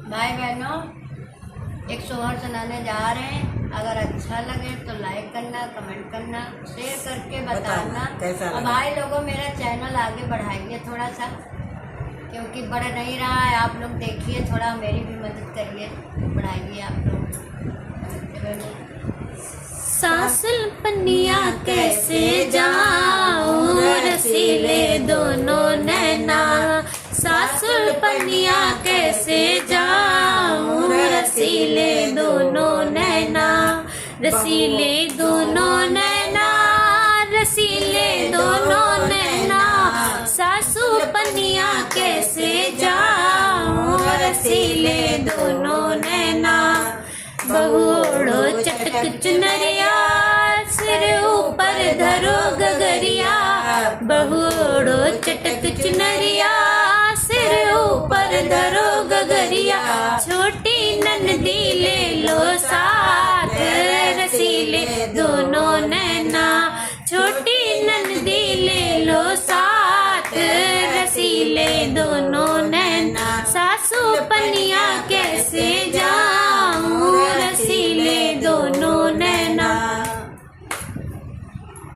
भाई बहनों, एक सोहर सुनाने जा रहे हैं। अगर अच्छा लगे तो लाइक करना, कमेंट करना, शेयर करके बताना। कैसा और लगा। भाई लोगों मेरा चैनल आगे बढ़ाइए थोड़ा सा, क्योंकि बढ़ नहीं रहा है। आप लोग देखिए, थोड़ा मेरी भी मदद करिए, बढ़ाइए आप लोग। सासल पनिया कैसे जाऊं, रसीले दोनों नैना। सासुल पनिया कैसे जाऊं, रसीले दोनों नैना। रसीले दोनों नैना, रसीले दोनों नैना। सासू पनिया कैसे जाऊं, रसीले दोनों नैना। बहुड़ो चटक चुनरिया, सिर ऊपर धरो गगरिया। बहुड़ो चटक चुनरिया, सिर ऊपर धरो गगरिया। छोटी ननदी ले लो साथ, रसीले दोनों नैना। छोटी ननदी ले लो साथ, रसीले दोनों नैना। सासू पनिया कैसे